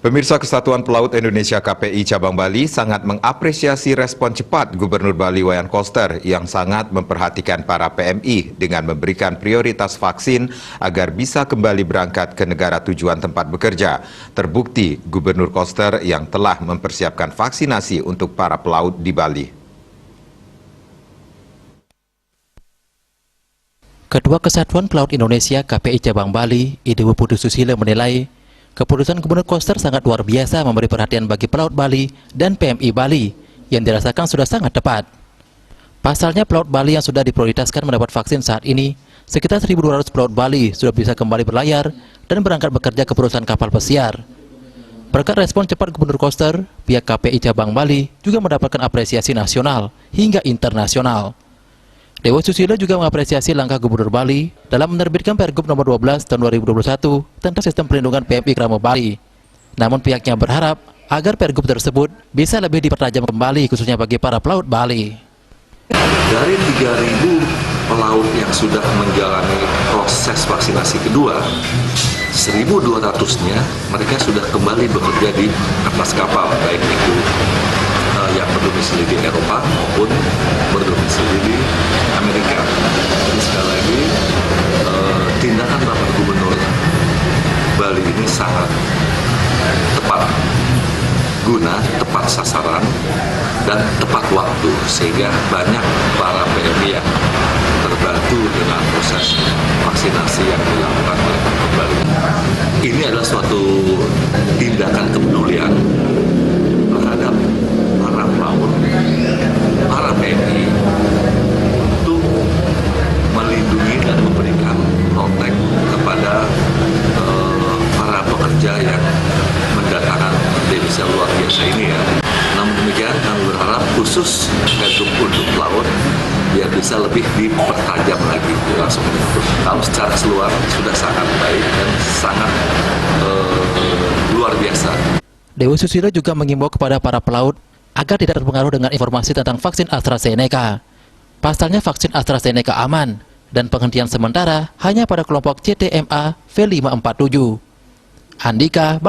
Pemirsa, Kesatuan Pelaut Indonesia KPI Cabang Bali sangat mengapresiasi respon cepat Gubernur Bali Wayan Koster yang sangat memperhatikan para PMI dengan memberikan prioritas vaksin agar bisa kembali berangkat ke negara tujuan tempat bekerja. Terbukti Gubernur Koster yang telah mempersiapkan vaksinasi untuk para pelaut di Bali. Ketua Kesatuan Pelaut Indonesia KPI Cabang Bali, Ibu Putri Susilo menilai keputusan Gubernur Koster sangat luar biasa memberi perhatian bagi pelaut Bali dan PMI Bali yang dirasakan sudah sangat tepat. Pasalnya pelaut Bali yang sudah diprioritaskan mendapat vaksin saat ini, sekitar 1.200 pelaut Bali sudah bisa kembali berlayar dan berangkat bekerja ke perusahaan kapal pesiar. Berkat respon cepat Gubernur Koster, pihak KPI Cabang Bali juga mendapatkan apresiasi nasional hingga internasional. Dewa Susilo juga mengapresiasi langkah Gubernur Bali dalam menerbitkan Pergub nomor 12 tahun 2021 tentang sistem perlindungan PMI Kramo Bali. Namun pihaknya berharap agar Pergub tersebut bisa lebih dipertajam kembali khususnya bagi para pelaut Bali. Dari 3.000 pelaut yang sudah menjalani proses vaksinasi kedua, 1.200-nya mereka sudah kembali bekerja di atas kapal, baik itu yang berdomisili di Eropa maupun berdomisili di Amerika. Jadi sekali lagi, tindakan Bapak Gubernur Bali ini sangat tepat guna, tepat sasaran, dan tepat waktu, sehingga banyak para PMI yang terbantu dengan proses vaksinasi yang dilakukan oleh Bapak Bali. Ini adalah suatu tindakan kepedulian terhadap para pelaut, para PMI untuk melindungi dan memberikan protek kepada para pekerja yang mendatangkan devisa luar biasa ini ya. Namun demikian kami berharap khusus untuk pelaut biar bisa lebih dipertajam lagi langsung. Kalau secara keseluruhan sudah sangat baik dan sangat luar biasa. Dewa Susilo juga mengimbau kepada para pelaut agar tidak terpengaruh dengan informasi tentang vaksin AstraZeneca. Pasalnya vaksin AstraZeneca aman dan penghentian sementara hanya pada kelompok CTMA V547. Andika